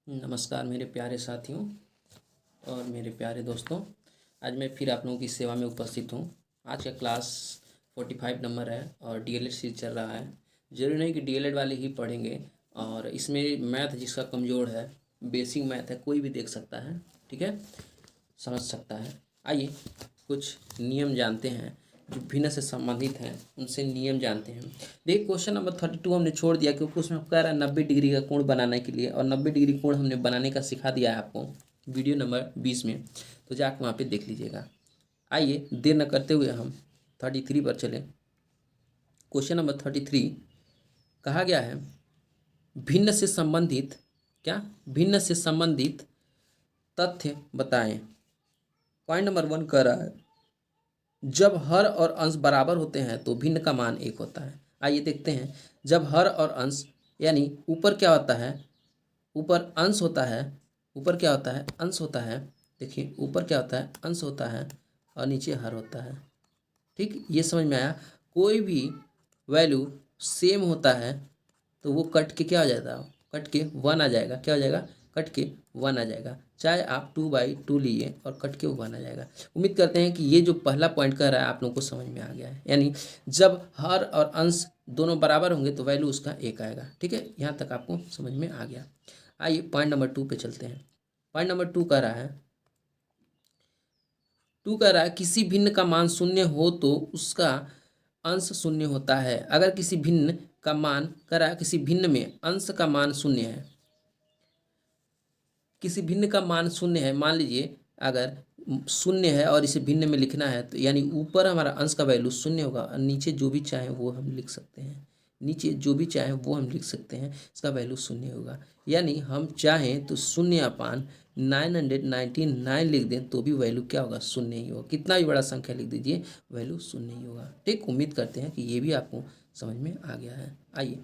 नमस्कार मेरे प्यारे साथियों और मेरे प्यारे दोस्तों। आज मैं फिर आप लोगों की सेवा में उपस्थित हूँ। आज का क्लास 45 नंबर है और डीएलएड सीरीज चल रहा है। जरूरी नहीं कि डीएलएड वाले ही पढ़ेंगे, और इसमें मैथ जिसका कमज़ोर है, बेसिक मैथ है, कोई भी देख सकता है, ठीक है, समझ सकता है। आइए कुछ नियम जानते हैं जो भिन्न से संबंधित हैं, उनसे नियम जानते हैं। देखिए क्वेश्चन नंबर 32 हमने छोड़ दिया क्योंकि उसमें कह रहा है 90 डिग्री का कोण बनाने के लिए, और 90 डिग्री कोण हमने बनाने का सिखा दिया है आपको वीडियो नंबर 20 में, तो जाकर वहाँ पे देख लीजिएगा। आइए देर न करते हुए हम 33 पर चलें। क्वेश्चन नंबर 33 कहा गया है भिन्न से संबंधित, क्या, भिन्न से संबंधित तथ्य बताएं। पॉइंट नंबर 1 कह रहा है जब हर और अंश बराबर होते हैं तो भिन्न का मान 1 होता है। आइए देखते हैं, जब हर और अंश यानी ऊपर क्या होता है, ऊपर अंश होता है, ऊपर क्या होता है, अंश होता है। देखिए ऊपर क्या होता है, अंश होता है, और नीचे हर होता है। ठीक, ये समझ में आया। कोई भी वैल्यू सेम होता है तो वो कट के क्या हो जाता है, कट के 1 आ जाएगा। क्या हो जाएगा, कट के 1 आ जाएगा। चाहे आप 2/2 लिए और कट के 1 आ जाएगा। उम्मीद करते हैं कि ये जो पहला पॉइंट कह रहा है आप लोगों को समझ में आ गया है। यानी जब हर और अंश दोनों बराबर होंगे तो वैल्यू उसका 1 आएगा। ठीक है, यहाँ तक आपको समझ में आ गया। आइए पॉइंट नंबर 2 पे चलते हैं। पॉइंट नंबर 2 कह रहा है, किसी भिन्न का मान शून्य हो तो उसका अंश शून्य होता है। अगर किसी भिन्न का मान करा, किसी भिन्न में अंश का मान शून्य है, किसी भिन्न का मान शून्य है, मान लीजिए अगर शून्य है और इसे भिन्न में लिखना है तो यानी ऊपर हमारा अंश का वैल्यू शून्य होगा और नीचे जो भी चाहे वो हम लिख सकते हैं, नीचे जो भी चाहे वो हम लिख सकते हैं, इसका वैल्यू शून्य होगा। यानी हम चाहें तो 0.999 लिख दें तो भी वैल्यू क्या होगा, शून्य ही होगा। कितना भी बड़ा संख्या लिख दीजिए वैल्यू शून्य ही होगा। ठीक, उम्मीद करते हैं कि ये भी आपको समझ में आ गया है। आइए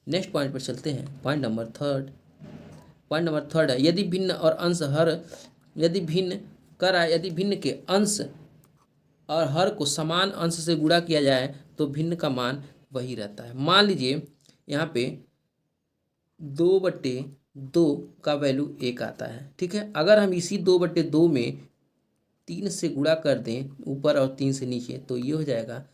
नेक्स्ट पॉइंट पर चलते हैं। पॉइंट नंबर 3 है यदि भिन्न और अंश हर, यदि भिन्न यदि भिन्न के अंश और हर को समान अंश से गुणा किया जाए तो भिन्न का मान वही रहता है। मान लीजिए यहाँ पे 2/2 का वैल्यू 1 आता है। ठीक है, अगर हम इसी 2/2 में 3 से गुणा कर दें ऊपर और 3 से नीचे तो ये हो जाएगा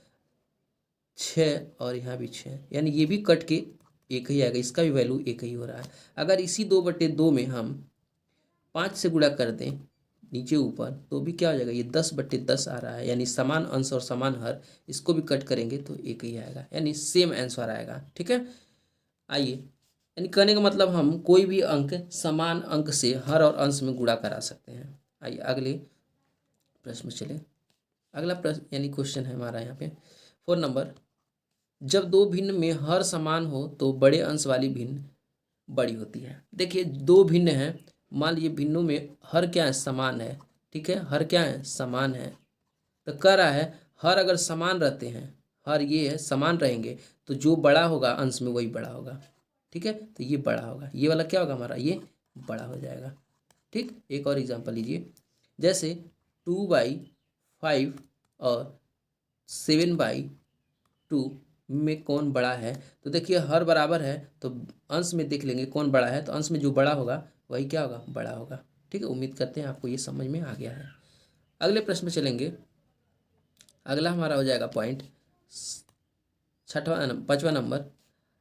6, और यहाँ भी 6, यानी ये भी कट के 1 ही आएगा, इसका भी वैल्यू 1 ही हो रहा है। अगर इसी 2/2 में हम 5 से गुणा कर दें नीचे ऊपर तो भी क्या हो जाएगा, ये 10/10 आ रहा है, यानी समान अंश और समान हर, इसको भी कट करेंगे तो 1 ही आएगा, यानी सेम आंसर आएगा। ठीक है, आइए, यानी कहने का मतलब हम कोई भी अंक समान अंक से हर और अंश में गुणा करा सकते हैं। आइए अगले प्रश्न में चले। अगला प्रश्न यानी क्वेश्चन है हमारा यहाँ पे 4 नंबर, जब दो भिन्न में हर समान हो तो बड़े अंश वाली भिन्न बड़ी होती है। देखिए दो भिन्न हैं, मान लीजिए भिन्नों में हर क्या है, समान है। ठीक है, हर क्या है, समान है। तो कह रहा है हर अगर समान रहते हैं, हर ये है समान रहेंगे तो जो बड़ा होगा अंश में वही बड़ा होगा। ठीक है, तो ये बड़ा होगा, ये वाला क्या होगा हमारा, ये बड़ा हो जाएगा। ठीक, एक और एग्जांपल लीजिए, जैसे 2/5 और 7/2 में कौन बड़ा है। तो देखिए हर बराबर है तो अंश में देख लेंगे कौन बड़ा है, तो अंश में जो बड़ा होगा वही क्या होगा, बड़ा होगा। ठीक है, उम्मीद करते हैं आपको ये समझ में आ गया है। अगले प्रश्न में चलेंगे। अगला हमारा हो जाएगा पॉइंट 5वां नंबर,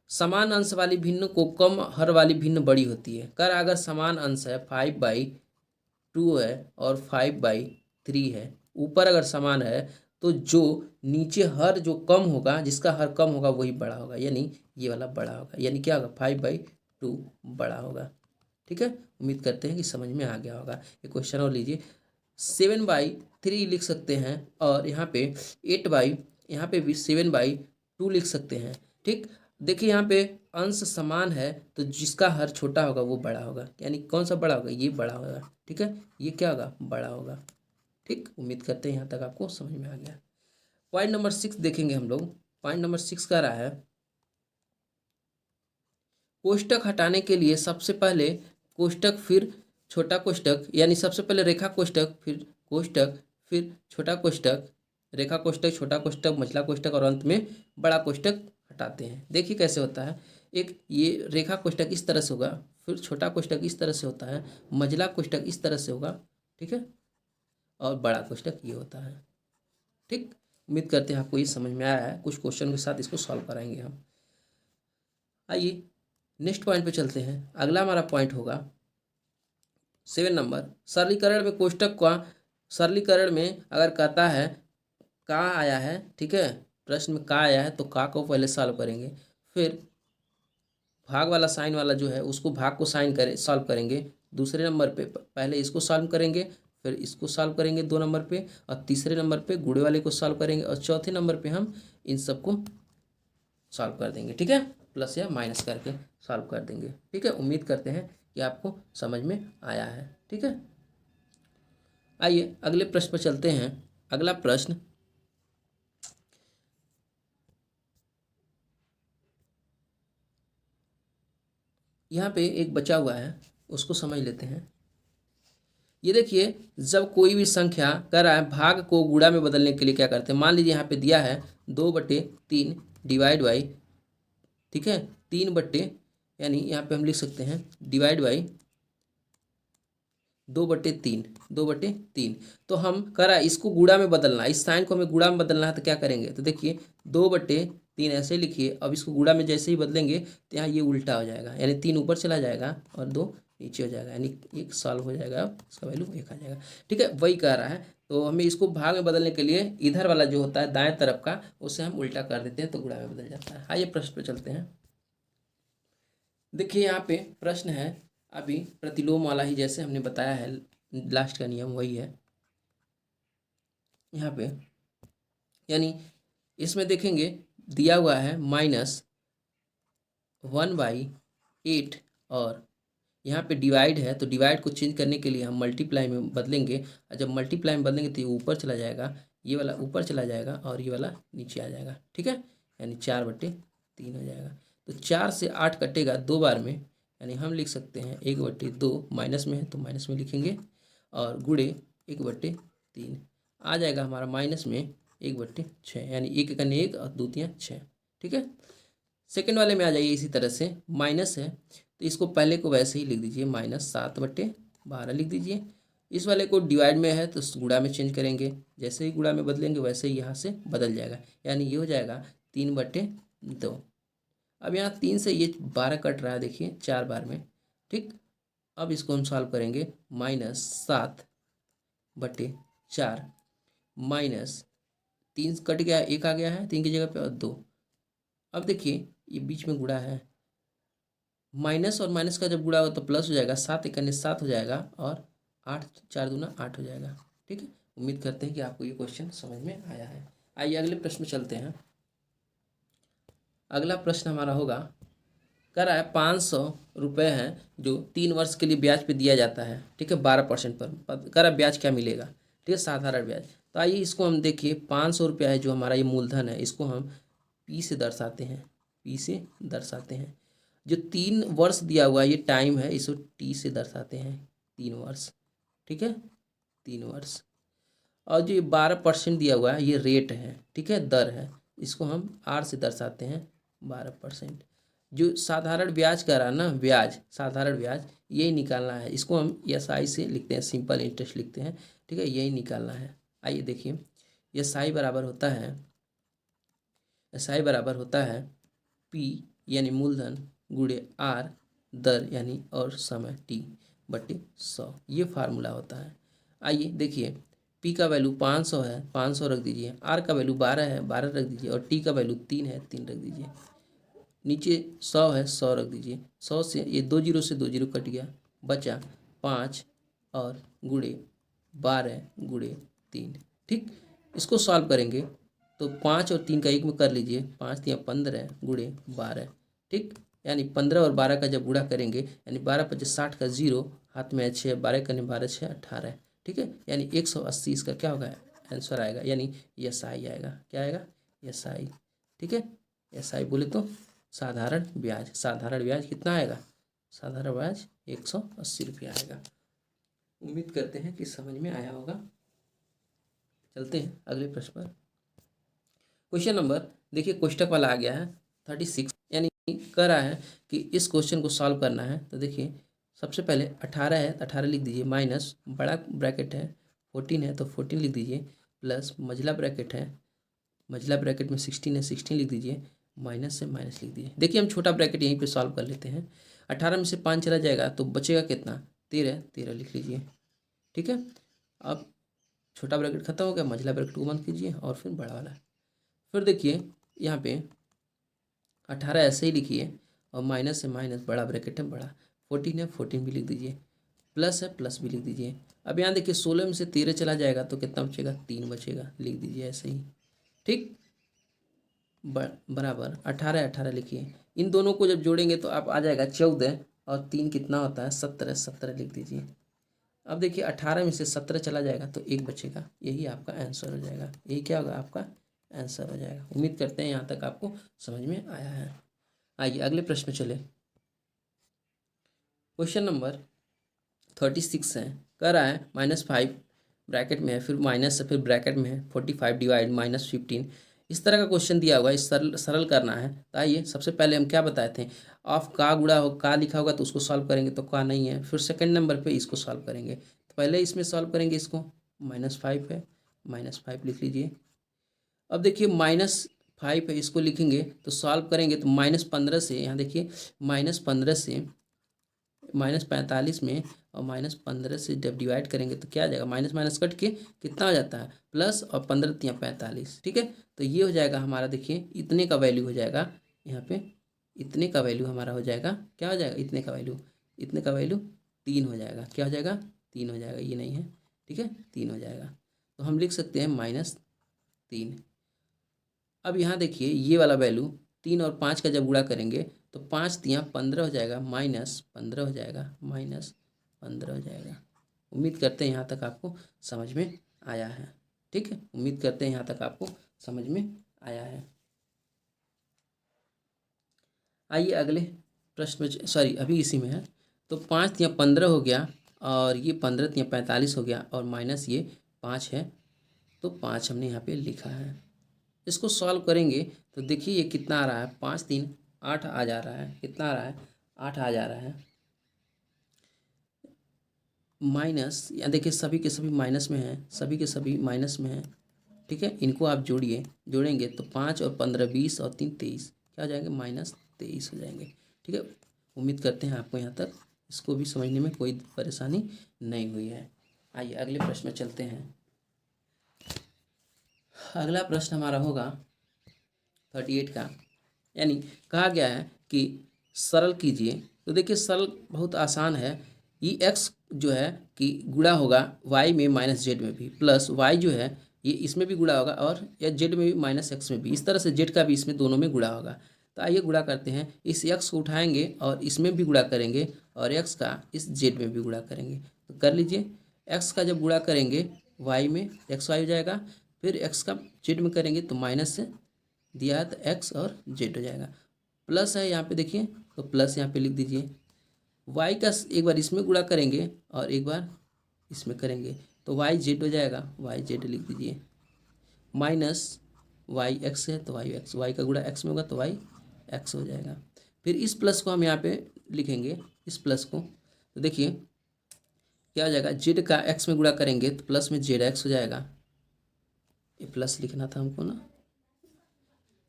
समान अंश वाली भिन्न को कम हर वाली भिन्न बड़ी होती है। कर अगर समान अंश है 5/2 है और 5/3 है, ऊपर अगर समान है तो जो नीचे हर जो कम होगा, जिसका हर कम होगा वही बड़ा होगा, यानी ये वाला बड़ा होगा, यानी क्या होगा, 5/2 बड़ा होगा। ठीक है, उम्मीद करते हैं कि समझ में आ गया होगा। एक क्वेश्चन और लीजिए, 7/3 लिख सकते हैं और यहाँ पे 8 यहाँ पे भी 7/2 लिख सकते हैं। ठीक, देखिए यहाँ पे अंश समान है तो जिसका हर छोटा होगा वो बड़ा होगा, यानी कौन सा बड़ा होगा, ये बड़ा होगा। ठीक है, ये क्या होगा, बड़ा होगा। ठीक, उम्मीद करते हैं यहाँ तक आपको समझ में आ गया। पॉइंट नंबर 6 देखेंगे हम लोग। पॉइंट नंबर 6 कह रहा है कोष्टक हटाने के लिए सबसे पहले कोष्टक फिर छोटा कोष्टक, यानी सबसे पहले रेखा कोष्टक फिर कोष्टक फिर छोटा कोष्टक, रेखा कोष्टक, छोटा कोष्टक, मझला कोष्टक और अंत में बड़ा कोष्टक हटाते हैं। देखिए कैसे होता है, एक ये रेखा कोष्टक इस तरह से होगा, फिर छोटा कोष्ठक इस तरह से होता है, मझला कोष्ठक इस तरह से होगा, ठीक है, और बड़ा कोष्ठक ये होता है। ठीक, उम्मीद करते हैं आपको ये समझ में आया है। कुछ क्वेश्चन के साथ इसको सॉल्व कराएंगे हम। आइए नेक्स्ट पॉइंट पे चलते हैं। अगला हमारा पॉइंट होगा 7 नंबर, सरलीकरण में कोष्ठक का, सरलीकरण में अगर कहता है का आया है, ठीक है, प्रश्न में का आया है तो का को पहले सॉल्व करेंगे, फिर भाग वाला साइन वाला जो है उसको भाग को साइन करें सॉल्व करेंगे, दूसरे नंबर पे पहले इसको सॉल्व करेंगे, फिर इसको सॉल्व करेंगे 2 नंबर पे, और तीसरे नंबर पे गुणे वाले को सॉल्व करेंगे, और चौथे नंबर पे हम इन सबको सॉल्व कर देंगे, ठीक है, प्लस या माइनस करके सॉल्व कर देंगे, ठीक है। उम्मीद करते हैं कि आपको समझ में आया है, ठीक है। आइए अगले प्रश्न पर चलते हैं। अगला प्रश्न, यहाँ पे एक बचा हुआ है, उसको समझ लेते हैं। ये देखिए, जब कोई भी संख्या कर रहा है भाग को गुणा में बदलने के लिए क्या करते हैं, मान लीजिए यहाँ पे दिया है 2/3 डिवाइड बाई, ठीक है, 3/, यानी यहाँ पे हम लिख सकते हैं डिवाइड बाई 2/3, 2/3। तो हम करा इसको गुणा में बदलना, इस साइन को हमें गुणा में बदलना है, तो क्या करेंगे, तो देखिए 2/3 ऐसे लिखिए, अब इसको गुणा में जैसे ही बदलेंगे तो यहाँ ये उल्टा हो जाएगा, यानी 3 ऊपर चला जाएगा और 2 नीचे हो जाएगा, यानी 1 सॉल्व हो जाएगा, इसका वैल्यू 1 आ जाएगा, ठीक है, वही कह रहा है। तो हमें इसको भाग में बदलने के लिए इधर वाला जो होता है दाएं तरफ का, उसे हम उल्टा कर देते हैं तो गुणा में बदल जाता है। आइए प्रश्न पे चलते हैं। देखिए यहाँ पे प्रश्न है अभी प्रतिलोम वाला ही, जैसे हमने बताया है लास्ट का नियम वही है यहाँ पे, यानी इसमें देखेंगे दिया हुआ है -1/8, और यहाँ पे डिवाइड है, तो डिवाइड को चेंज करने के लिए हम मल्टीप्लाई में बदलेंगे, और जब मल्टीप्लाई में बदलेंगे तो ये ऊपर चला जाएगा, ये वाला ऊपर चला जाएगा और ये वाला नीचे आ जाएगा, ठीक है, यानी 4/3 हो जाएगा। तो 4 से 8 कटेगा 2 बार में, यानी हम लिख सकते हैं 1/2, माइनस में है तो माइनस में लिखेंगे, और गुणे 1/3 आ जाएगा हमारा माइनस में 1/6, यानी 1 एकन 1 और 2 तियाँ 6, ठीक है। सेकेंड वाले में आ जाइए, इसी तरह से माइनस है तो इसको पहले को वैसे ही लिख दीजिए, -7/12 लिख दीजिए। इस वाले को डिवाइड में है तो गुणा में चेंज करेंगे, जैसे ही गुणा में बदलेंगे वैसे ही यहाँ से बदल जाएगा, यानी ये हो जाएगा 3/2। अब यहाँ 3 से ये 12 कट रहा है, देखिए 4 बार में, ठीक। अब इसको हम सॉल्व करेंगे, -7/4 माइनस 3 कट गया, 1 आ गया है 3 की जगह पे और 2। अब देखिए ये बीच में गुणा है, माइनस और माइनस का जब गुणा होगा तो प्लस हो जाएगा, 7 एकन 7 हो जाएगा, और 8 4 दूना 8 हो जाएगा, ठीक है। उम्मीद करते हैं कि आपको ये क्वेश्चन समझ में आया है। आइए अगले प्रश्न में चलते हैं। अगला प्रश्न हमारा होगा, कह रहा है 500 रुपये हैं जो 3 वर्ष के लिए ब्याज पे दिया जाता है, ठीक है, 12% पर, कह रहा है ब्याज क्या मिलेगा, ठीक है, साधारण ब्याज। तो आइए इसको हम देखिए, 500 रुपया है जो हमारा ये मूलधन है, इसको हम पी से दर्शाते हैं, पी से दर्शाते हैं। जो 3 वर्ष दिया हुआ ये टाइम है, इसको टी से दर्शाते हैं, 3 वर्ष, ठीक है, 3 वर्ष। और जो ये 12% दिया हुआ है ये रेट है, ठीक है, दर है, इसको हम आर से दर्शाते हैं 12%। जो साधारण ब्याज कह रहा है ना, ब्याज, साधारण ब्याज यही निकालना है, इसको हम एस आई से लिखते हैं, सिंपल इंटरेस्ट लिखते हैं, ठीक है, यही निकालना है। आइए देखिए, एस आई बराबर होता है, एस आई बराबर होता है पी यानी मूलधन गुणे आर दर यानी और समय T/100, ये फार्मूला होता है। आइए देखिए, P का वैल्यू 500 है, 500 रख दीजिए, R का वैल्यू 12 है, 12 रख दीजिए, और T का वैल्यू 3 है, 3 रख दीजिए, नीचे 100 है, 100 रख दीजिए। 100 से ये 2 जीरो से 2 जीरो कट गया, बचा 5 और गुणे 12 गुणे 3, ठीक। इसको सॉल्व करेंगे तो 5 और 3 का एक में कर लीजिए, 5 या 15 गुणे 12, ठीक, यानी 15 और 12 का जब गुणा करेंगे, यानी 12×5 = 60 का 0 हाथ में है 6, 12 करने 12 6 18, ठीक है, यानी 180 इसका क्या होगा आंसर आएगा, यानी एस आई आएगा, क्या आएगा, एस आई, ठीक है। एस आई बोले तो साधारण ब्याज, साधारण ब्याज कितना आएगा, साधारण ब्याज 180 रुपया आएगा। उम्मीद करते हैं कि समझ में आया होगा। चलते हैं अगले प्रश्न पर। क्वेश्चन नंबर देखिए, कोष्टक वाला आ गया है 36, यानी कह रहा है कि इस क्वेश्चन को सॉल्व करना है। तो देखिए सबसे पहले 18 है तो 18 लिख दीजिए, माइनस बड़ा ब्रैकेट है 14 है तो 14 लिख दीजिए, प्लस मझला ब्रैकेट है, मझला ब्रैकेट में 16 है 16 लिख दीजिए, माइनस से माइनस लिख दीजिए। देखिए हम छोटा ब्रैकेट यहीं पे सॉल्व कर लेते हैं। 18 में से 5 चला जाएगा तो बचेगा कितना, 13, 13 लिख लीजिए। ठीक है, अब छोटा ब्रैकेट खत्म हो गया, मझला ब्रैकेट को बंद कीजिए और फिर बड़ा वाला। फिर देखिए यहाँ पे 18 ऐसे ही लिखिए और माइनस से माइनस बड़ा ब्रैकेट है बड़ा, 14 है 14 भी लिख दीजिए, प्लस है प्लस भी लिख दीजिए। अब यहाँ देखिए 16 में से 13 चला जाएगा तो कितना बचेगा, 3 बचेगा, लिख दीजिए ऐसे ही। ठीक, बराबर 18 18 लिखिए। इन दोनों को जब जोड़ेंगे तो आप आ जाएगा 14 और 3 कितना होता है 17, 17 लिख दीजिए। अब देखिए 18 में से 17 चला जाएगा तो 1 बचेगा, यही आपका आंसर हो जाएगा। यही क्या होगा, आपका आंसर हो जाएगा। उम्मीद करते हैं यहाँ तक आपको समझ में आया है। आइए अगले प्रश्न में चले। क्वेश्चन नंबर 36 है, कह रहा है -5 ब्रैकेट में है, फिर माइनस है, फिर ब्रैकेट में है 45 डिवाइड -15। इस तरह का क्वेश्चन दिया हुआ है, इस सरल सरल करना है। तो आइए सबसे पहले हम क्या बताए थे, ऑफ का गुणा हो का लिखा होगा तो उसको सॉल्व करेंगे तो का नहीं है, फिर सेकंड नंबर पे इसको सॉल्व करेंगे। तो पहले इसमें सॉल्व करेंगे, इसको -5 है, -5 लिख लीजिए। अब देखिए -5 है, इसको लिखेंगे तो सॉल्व करेंगे तो -15 से, यहाँ देखिए -15 से -45 में और -15 से जब डिवाइड करेंगे तो क्या आ जाएगा, माइनस माइनस कट के कितना हो जाता है, प्लस, और 15 तिया 45। ठीक है, तो ये हो जाएगा हमारा, देखिए इतने का वैल्यू हो जाएगा यहाँ पे, इतने का वैल्यू हमारा हो जाएगा, क्या हो जाएगा, इतने का वैल्यू, इतने का वैल्यू 3 हो जाएगा। क्या हो जाएगा, 3 हो जाएगा, ये नहीं है। ठीक है, 3 हो जाएगा, तो हम लिख सकते हैं -3। अब यहाँ देखिए ये वाला वैल्यू 3 और 5 का जब गुणा करेंगे तो 5 तिया 15 हो जाएगा, -15 हो जाएगा, -15 हो जाएगा। उम्मीद करते हैं यहाँ तक आपको समझ में आया है। ठीक है, उम्मीद करते हैं यहाँ तक आपको समझ में आया है। आइए अगले प्रश्न में, सॉरी अभी इसी में है। तो 5 तिया 15 हो गया और ये 15 तिया 45 हो गया और माइनस ये 5 है, तो 5 हमने यहाँ पे लिखा है। इसको सॉल्व करेंगे तो देखिए ये कितना आ रहा है, 5 3 8 आ जा रहा है, कितना आ रहा है, 8 आ जा रहा है, माइनस, यहाँ देखिए सभी के सभी माइनस में है, सभी के सभी माइनस में है। ठीक है, इनको आप जोड़िए, जोड़ेंगे तो 5 और 15 20 और 3 23, क्या हो जाएंगे, -23 हो जाएंगे। ठीक है, उम्मीद करते हैं आपको यहाँ तक इसको भी समझने में कोई परेशानी नहीं हुई है। आइए अगले प्रश्न में चलते हैं। अगला प्रश्न हमारा होगा 38 का, यानी कहा गया है कि सरल कीजिए। तो देखिए सरल बहुत आसान है, ये x जो है कि गुणा होगा y में -z में भी, प्लस y जो है ये इसमें भी गुणा होगा और या z में भी -x में भी, इस तरह से z का भी इसमें दोनों में गुणा होगा। तो आइए गुणा करते हैं, इस x को उठाएंगे और इसमें भी गुणा करेंगे और x का इस z में भी गुणा करेंगे। तो कर लीजिए, x का जब गुणा करेंगे y में xy हो जाएगा, फिर x का z में करेंगे तो माइनस से दिया है तो x और z हो जाएगा, प्लस है यहाँ पे देखिए तो प्लस यहाँ पे लिख दीजिए। y का एक बार इसमें गुणा करेंगे और एक बार इसमें करेंगे तो y z हो जाएगा, y z लिख दीजिए, माइनस y x है तो y x, y का गुणा x में होगा तो y x हो जाएगा। फिर इस प्लस को हम यहाँ पे लिखेंगे, इस प्लस को, तो देखिए क्या हो जाएगा, z का x में गुणा करेंगे तो प्लस में zx हो जाएगा, ये प्लस लिखना था हमको ना,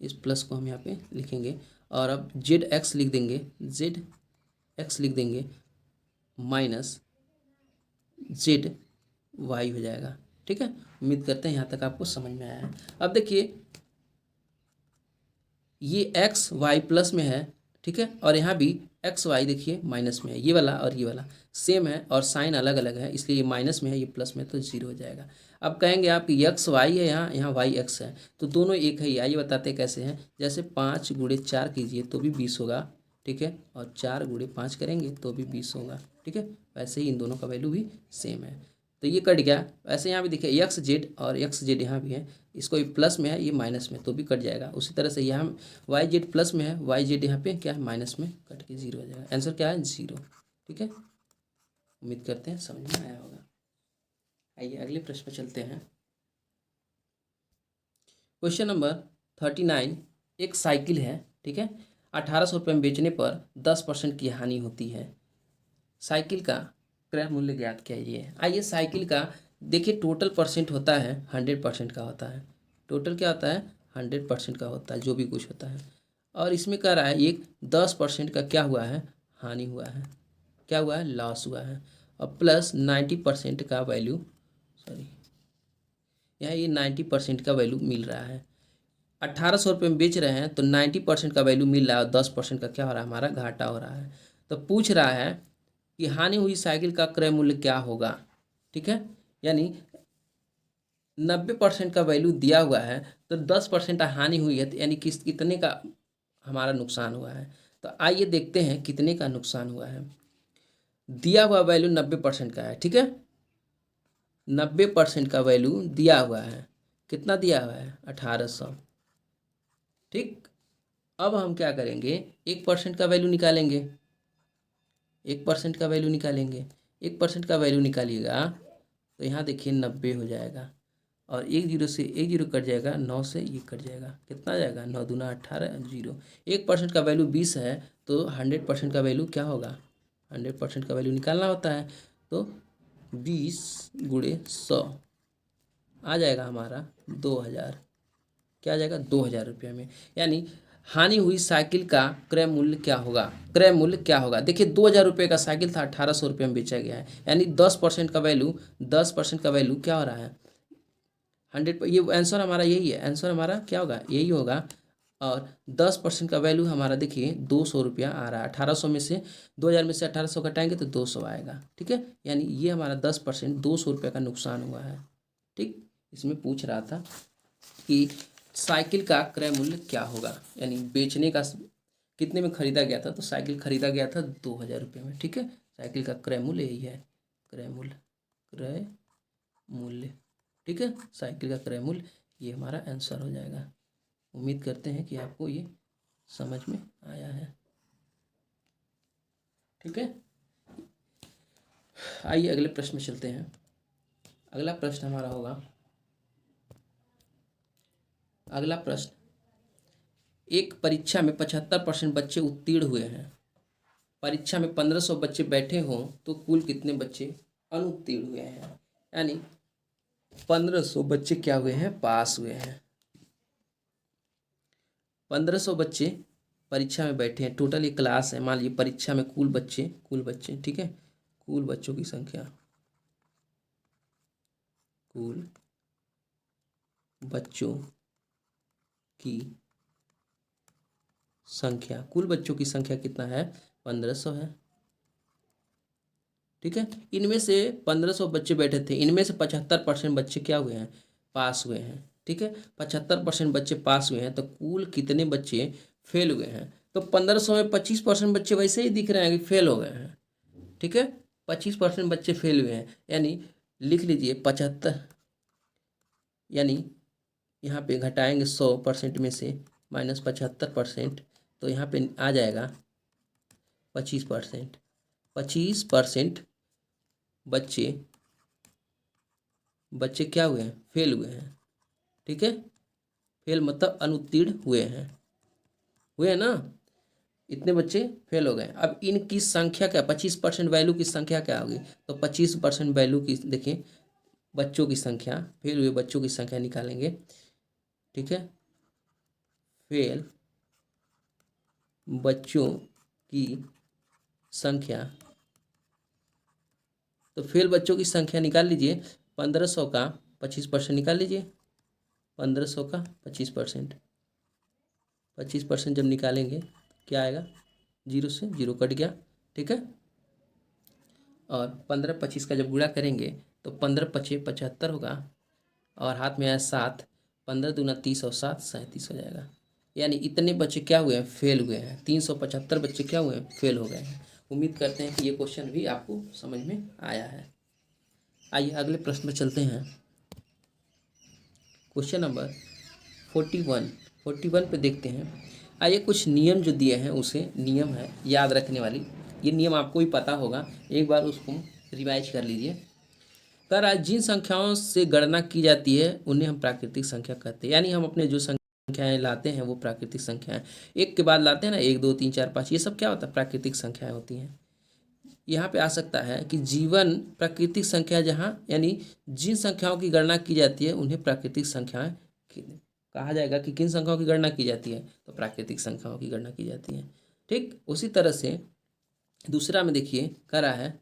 इस प्लस को हम यहाँ पे लिखेंगे और अब जेड एक्स लिख देंगे, जेड एक्स लिख देंगे, माइनस जेड वाई हो जाएगा। ठीक है, उम्मीद करते हैं यहाँ तक आपको समझ में आया है। अब देखिए ये एक्स वाई प्लस में है, ठीक है, और यहाँ भी एक्स वाई देखिए माइनस में है, ये वाला और ये वाला सेम है और साइन अलग अलग है, इसलिए ये माइनस में है, ये प्लस में, तो 0 हो जाएगा। अब कहेंगे आप कि एक्स वाई है, यहाँ यहाँ वाई एक्स है, तो दोनों एक है ही। आइए बताते कैसे हैं, जैसे 5 गुणे 4 कीजिए तो भी 20 होगा, ठीक है, और 4 गुणे 5 करेंगे तो भी 20 होगा। ठीक है, वैसे ही इन दोनों का वैल्यू भी सेम है, तो ये कट गया। वैसे यहाँ भी देखिए एक्स जेड और एक्स जेड यहाँ भी है, इसको ये प्लस में है, ये माइनस में, तो भी कट जाएगा। उसी तरह से यहाँ वाई जेड प्लस में है, वाई जेड यहाँ पे क्या है, माइनस में, कट के 0 हो जाएगा। आंसर क्या है, 0। ठीक है, उम्मीद करते हैं समझ में आया होगा। आइए अगले प्रश्न पर चलते हैं। क्वेश्चन नंबर 39, एक साइकिल है, ठीक है, 1800 रुपये में बेचने पर 10% की हानि होती है। साइकिल का क्रय मूल्य ज्ञात कीजिए। आइए साइकिल का देखिए, टोटल परसेंट होता है 100% का होता है। टोटल क्या होता है? 100% का होता है जो भी कुछ होता है। और इसमें कह रहा है एक 10% का क्या हुआ है? हानि हुआ है। क्या हुआ है? लॉस हुआ है। और प्लस 90% का वैल्यू, सॉरी यहाँ ये 90% का वैल्यू मिल रहा है। 1800 रुपये में बेच रहे हैं तो 90% का वैल्यू मिल रहा है और 10% का क्या हो रहा है? हमारा घाटा हो रहा है। तो पूछ रहा है कि हानि हुई साइकिल का क्रय मूल्य क्या होगा। ठीक है, यानी 90% का वैल्यू दिया हुआ है तो 10% हानि हुई है, तो यानी कितने का हमारा नुकसान हुआ है। तो आइए देखते हैं कितने का नुकसान हुआ है। दिया हुआ वैल्यू 90% का है। ठीक है, 90% का वैल्यू दिया हुआ है। कितना दिया हुआ है? 1800। ठीक, अब हम क्या करेंगे? 1% का वैल्यू निकालेंगे। 1% का वैल्यू निकालेंगे। 1% का वैल्यू निकालिएगा तो यहाँ देखिए 90 हो जाएगा और एक जीरो से एक जीरो कट जाएगा, 9 से ये कट जाएगा। कितना जाएगा? 9 दूना 18, जीरो। 1% का वैल्यू 20 है तो 100% का वैल्यू क्या होगा? 100% का वैल्यू निकालना होता है तो 20 गुणे 100 आ जाएगा हमारा 2000। क्या आ जाएगा? 2000 रुपये में। यानी हानि हुई साइकिल का क्रय मूल्य क्या होगा? क्रय मूल्य क्या होगा? देखिए 2000 रुपये का साइकिल था, 1800 रुपये में बेचा गया है। यानी 10% का वैल्यू, 10% का वैल्यू क्या हो रहा है? 100। ये आंसर हमारा यही है। आंसर हमारा क्या होगा? यही होगा। और 10% का वैल्यू हमारा देखिए 200 रुपया आ रहा है। 1800 में से 2000 में से 1800 घटाएंगे तो 200 आएगा। ठीक है, यानी ये हमारा 10% 200 रुपये का नुकसान हुआ है। ठीक, इसमें पूछ रहा था कि साइकिल का क्रय मूल्य क्या होगा, यानी बेचने का कितने में खरीदा गया था। तो साइकिल खरीदा गया था 2000 रुपये में। ठीक है, साइकिल का क्रय मूल्य यही है। क्रय मूल्य, क्रय मूल्य। ठीक है, साइकिल का क्रय मूल्य ये हमारा आंसर हो जाएगा। उम्मीद करते हैं कि आपको ये समझ में आया है। ठीक है, आइए अगले प्रश्न में चलते हैं। अगला प्रश्न हमारा होगा, अगला प्रश्न, एक परीक्षा में 75% बच्चे उत्तीर्ण हुए हैं। परीक्षा में 1500 बच्चे बैठे हों तो कुल कितने बच्चे अनुत्तीर्ण हुए हैं? यानी 1500 बच्चे क्या हुए हैं? पास हुए हैं। 1500 बच्चे परीक्षा में बैठे हैं। टोटल ये क्लास है। मान लीजिए परीक्षा में कुल बच्चे, ठीक है, कुल बच्चों की संख्या, कुल बच्चों की संख्या, कुल बच्चों की संख्या कितना है? 1500 है। ठीक है, इनमें से 1500 बच्चे बैठे थे, इनमें से 75% बच्चे क्या हुए हैं? पास हुए हैं। ठीक है, 75% बच्चे पास हुए हैं तो कुल कितने बच्चे फेल हुए हैं? तो 1500 में 25% बच्चे वैसे ही दिख रहे हैं कि फेल हो गए हैं। ठीक है, 25% बच्चे फेल हुए हैं, यानी लिख लीजिए 75, यानी यहाँ पे घटाएंगे 100% में से -75%, तो यहाँ पे आ जाएगा 25%। 25% बच्चे क्या हुए हैं? फेल हुए हैं। ठीक है, फेल मतलब अनुत्तीर्ण हुए हैं। हुए हैं ना, इतने बच्चे फेल हो गए। अब इनकी संख्या क्या? 25% वैल्यू की संख्या क्या होगी? तो 25% वैल्यू की देखिए, बच्चों की संख्या, फेल हुए बच्चों की संख्या निकालेंगे। ठीक है, फेल बच्चों की संख्या, तो फेल बच्चों की संख्या निकाल लीजिए। 1500 का 25% निकाल लीजिए। 1500 का 25%, 25% जब निकालेंगे क्या आएगा? जीरो से जीरो कट गया। ठीक है, और 15-25 का जब गुणा करेंगे तो 15-25 75 होगा और हाथ में आया 7, 15 दूना 30 और 7 37 हो जाएगा। यानी इतने बच्चे क्या हुए हैं? फेल हुए हैं। 375 बच्चे क्या हुए हैं? फेल हो गए हैं। उम्मीद करते हैं कि ये क्वेश्चन भी आपको समझ में आया है। आइए अगले प्रश्न में चलते हैं। क्वेश्चन नंबर 41 पे देखते हैं। आइए कुछ नियम जो दिए हैं, उसे नियम है याद रखने वाली। ये नियम आपको भी पता होगा, एक बार उसको रिवाइज कर लीजिए। पर आज जिन संख्याओं से गणना की जाती है उन्हें हम प्राकृतिक संख्या कहते हैं। यानी हम अपने जो संख्या संख्याएं लाते हैं वो प्राकृतिक संख्याएं, एक के बाद लाते हैं ना, 1 2 3 4 5, ये सब क्या होता है, प्राकृतिक संख्याएं होती हैं। यहाँ पे आ सकता है कि जीवन प्राकृतिक संख्या, जहाँ यानी जिन संख्याओं की गणना की जाती है उन्हें प्राकृतिक संख्याएं कहा जाएगा। कि किन संख्याओं की गणना की जाती है, तो प्राकृतिक संख्याओं की गणना की जाती है। ठीक उसी तरह से दूसरा में देखिए करा है,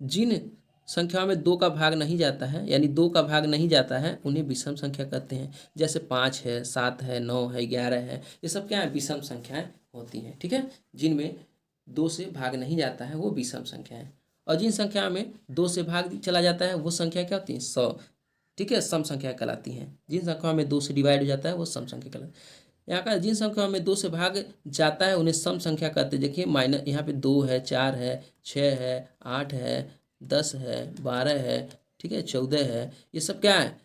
जिन संख्याओं में 2 का भाग नहीं जाता है, यानी 2 का भाग नहीं जाता है, उन्हें विषम संख्या कहते हैं। जैसे 5 है, 7 है, 9 है, 11 है, ये सब क्या है, विषम संख्याएं होती हैं। ठीक है, जिनमें 2 से भाग नहीं जाता है वो विषम संख्या है। और जिन संख्या में 2 से भाग चला जाता है वो संख्या क्या होती है, 100। ठीक है, सम संख्या कहलाती हैं। जिन संख्याओं में 2 से डिवाइड हो जाता है वो सम संख्या कहलाती है। यहाँ का जिन संख्याओं में 2 से भाग जाता है उन्हें सम संख्या कहते हैं। देखिए माइनस, यहाँ पे 2 है, 4 है, 6 है, 8 है, 10 है, 12 है, ठीक है, 14 है, ये सब क्या है,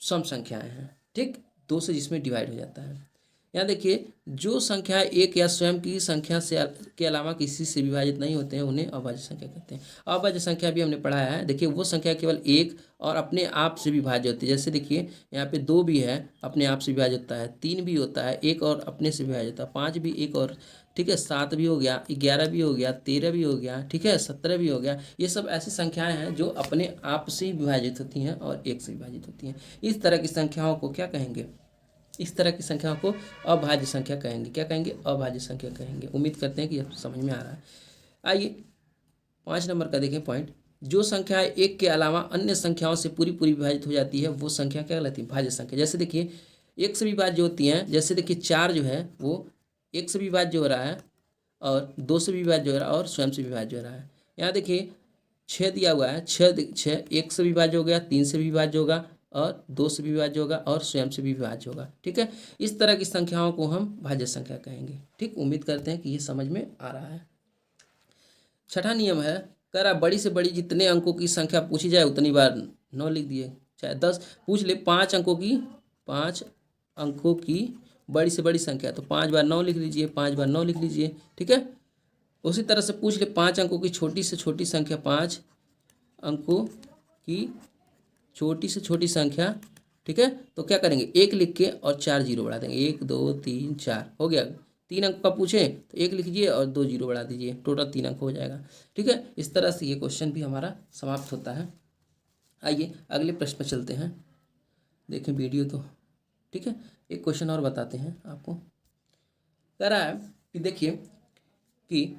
सम संख्याएं हैं। ठीक, 2 से जिसमें डिवाइड हो जाता है। यहाँ देखिए, जो संख्या एक या स्वयं की संख्या से के अलावा किसी से विभाजित नहीं होते हैं उन्हें अभाज्य संख्या कहते हैं। अभाज्य संख्या भी हमने पढ़ाया है। देखिए, वो संख्या केवल एक और अपने आप से विभाज्य होती है। जैसे देखिए यहाँ पे 2 भी है, अपने आप से विभाज्य होता है, 3 भी होता है, 1 और अपने से विभाज्य होता है, 5 भी एक और, ठीक है, 7 भी हो गया, 11 भी हो गया, 13 भी हो गया, ठीक है, 17 भी हो गया। ये सब ऐसी संख्याएं हैं जो अपने आप से विभाजित होती हैं और एक से विभाजित होती हैं। इस तरह की संख्याओं को क्या कहेंगे, इस तरह की संख्याओं को अभाज्य संख्या कहेंगे। क्या कहेंगे, अभाज्य संख्या कहेंगे। उम्मीद करते हैं कि अब समझ में आ रहा है। आइए 5 नंबर का देखें पॉइंट, जो संख्या एक के अलावा अन्य संख्याओं से पूरी पूरी विभाजित हो जाती है वो संख्या क्या कहलाती है, भाज्य संख्या। जैसे देखिए एक से विभाज्य होती हैं, जैसे देखिए 4 जो है वो एक से विभाज्य हो रहा है और 2 से विभाज्य हो रहा है और स्वयं से विभाज्य हो रहा है। यहाँ देखिए 6 दिया हुआ है, 6 एक से विभाज्य हो गया, 3 से विभाज्य होगा और 2 से विभाज्य होगा और स्वयं से भी विभाज्य होगा। ठीक है, इस तरह की संख्याओं को हम भाज्य संख्या कहेंगे। ठीक, उम्मीद करते हैं कि ये समझ में आ रहा है। छठा नियम है, कह रहा बड़ी से बड़ी जितने अंकों की संख्या पूछी जाए उतनी बार 9 लिख दिए, चाहे 10 पूछ ले, 5 अंकों की बड़ी से बड़ी संख्या, तो 5 बार 9 लिख लीजिए, 5 बार 9 लिख लीजिए। ठीक है, उसी तरह से पूछ ले 5 अंकों की छोटी से छोटी संख्या, 5 अंकों की छोटी से छोटी संख्या। ठीक है, तो क्या करेंगे, 1 लिख के और 4 जीरो बढ़ा देंगे, 1 2 3 4 हो गया। 3 अंक का पूछे तो 1 लिखिए और 2 जीरो बढ़ा दीजिए, टोटल 3 अंक हो जाएगा। ठीक है, इस तरह से ये क्वेश्चन भी हमारा समाप्त होता है। आइए अगले प्रश्न पर चलते हैं, देखें वीडियो तो। ठीक है, एक क्वेश्चन और बताते हैं आपको। कह रहा है कि देखिए कि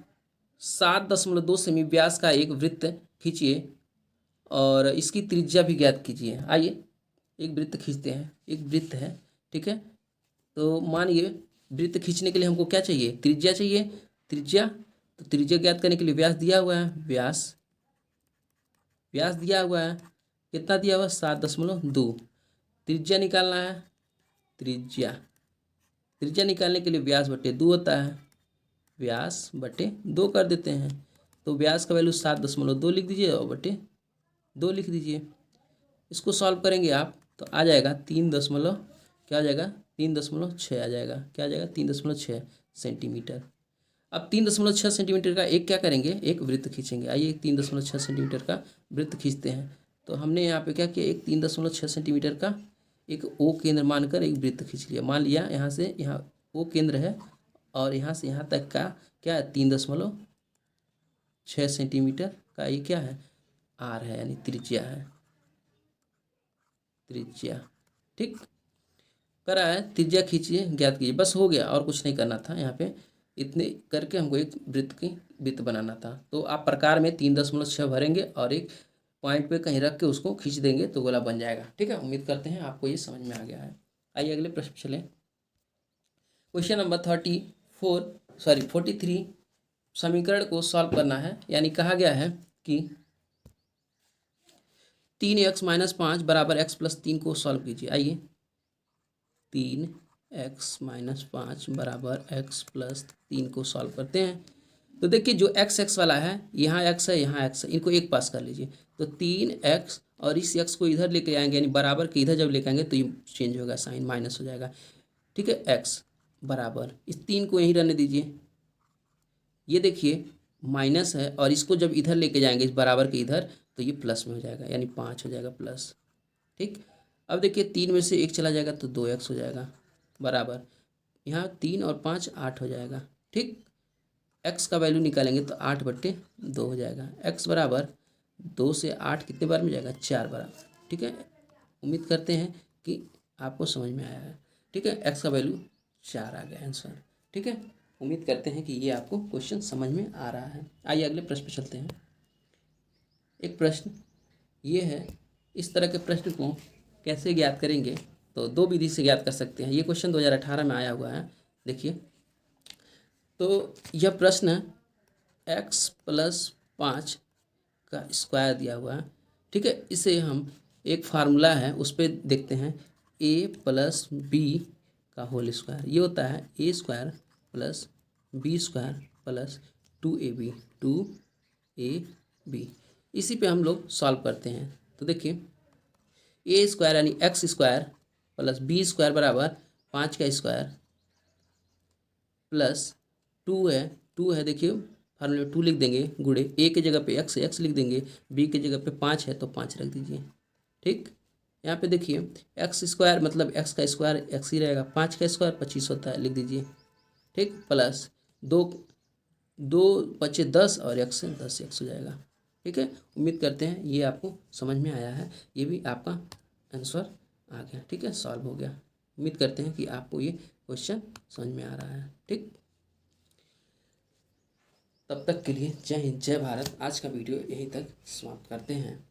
7.2 सेमी व्यास का एक वृत्त खींचिए और इसकी त्रिज्या भी ज्ञात कीजिए। आइए एक वृत्त खींचते हैं, एक वृत्त है। ठीक है, तो मानिए वृत्त खींचने के लिए हमको क्या चाहिए, त्रिज्या चाहिए। त्रिज्या, तो त्रिज्या ज्ञात करने के लिए व्यास दिया हुआ है, व्यास दिया हुआ है, कितना दिया हुआ है, 7.2। त्रिज्या निकालना है, त्रिज्या निकालने के लिए व्यास बटे 2 होता है, व्यास बटे 2 कर देते हैं। तो व्यास का वैल्यू 7.2 लिख दीजिए और बटे 2 लिख दीजिए। इसको सॉल्व करेंगे आप तो आ जाएगा 3 क्या आ जाएगा, 3.6 आ जाएगा। क्या आ जाएगा, 3.6 सेंटीमीटर। अब 3.6 सेंटीमीटर का एक क्या करेंगे, एक वृत्त खींचेंगे। आइए 3.6 सेंटीमीटर का वृत्त खींचते हैं। तो हमने यहाँ पे क्या किया, एक 3.6 सेंटीमीटर का एक ओ केंद्र मानकर एक वृत्त खींच लिया। मान लिया यहाँ से यहाँ ओ केंद्र है और यहाँ से यहाँ तक का क्या है, 3.6 सेंटीमीटर का ये क्या है, आर है, यानी त्रिज्या है, त्रिज्या। ठीक, करा है, त्रिज्या खींचिए, ज्ञात कीजिए, बस हो गया, और कुछ नहीं करना था। यहाँ पे इतने करके हमको एक वृत्त बनाना था। तो आप प्रकार में 3.6 भरेंगे और एक पॉइंट पे कहीं रख के उसको खींच देंगे तो गोला बन जाएगा। ठीक है, उम्मीद करते हैं आपको ये समझ में आ गया है। आइए अगले प्रश्न चलें। क्वेश्चन नंबर 43 समीकरण को सॉल्व करना है। यानी कहा गया है कि 3x - 5 बराबर x + 3 को सॉल्व कीजिए। आइए 3x - 5 बराबर x + 3 को सॉल्व करते हैं। तो देखिए जो x वाला है, यहाँ x है, यहाँ x है, इनको एक पास कर लीजिए। तो 3x और इस x को इधर लेके आएंगे, यानी बराबर के इधर जब लेके आएंगे तो ये चेंज होगा, साइन माइनस हो जाएगा। ठीक है, x बराबर इस 3 को यहीं रहने दीजिए। ये देखिए माइनस है और इसको जब इधर लेके जाएंगे इस बराबर के इधर तो ये प्लस में हो जाएगा, यानी 5 हो जाएगा प्लस। ठीक, अब देखिए 3 में से 1 चला जाएगा तो 2x हो जाएगा। बराबर, यहाँ 3 और 5 8 हो जाएगा। ठीक, x का वैल्यू निकालेंगे तो 8/2 हो जाएगा। x बराबर 2 से 8 कितने बार में जाएगा, 4 बराबर। ठीक है, उम्मीद करते हैं कि आपको समझ में आया है। ठीक है, x का वैल्यू 4 आ गया आंसर। ठीक है, उम्मीद करते हैं कि ये आपको क्वेश्चन समझ में आ रहा है। आइए अगले प्रश्न पर चलते हैं। एक प्रश्न ये है, इस तरह के प्रश्न को कैसे ज्ञात करेंगे, तो दो विधि से ज्ञात कर सकते हैं। ये क्वेश्चन 2018 में आया हुआ है। देखिए, तो यह प्रश्न x+5 का स्क्वायर दिया हुआ है। ठीक है, इसे हम एक फार्मूला है उस पर देखते हैं, a+b का होल स्क्वायर। ये होता है a² + b² + 2ab। इसी पे हम लोग सॉल्व करते हैं। तो देखिए, a² यानी x² + b² बराबर 5 का स्क्वायर प्लस 2 है देखिए, फार्मूले में 2 लिख देंगे, गुणे a की जगह पे x लिख देंगे, b की जगह पे 5 है तो 5 रख दीजिए। ठीक, यहाँ पे देखिए x² मतलब x का स्क्वायर x ही रहेगा, 5 का स्क्वायर 25 होता है, लिख दीजिए। ठीक, प्लस 2 बचे 10 और x 10 हो जाएगा। ठीक है, उम्मीद करते हैं ये आपको समझ में आया है, ये भी आपका आंसर आ गया। ठीक है, सॉल्व हो गया। उम्मीद करते हैं कि आपको ये क्वेश्चन समझ में आ रहा है। ठीक, तब तक के लिए जय हिंद जय भारत। आज का वीडियो यहीं तक समाप्त करते हैं।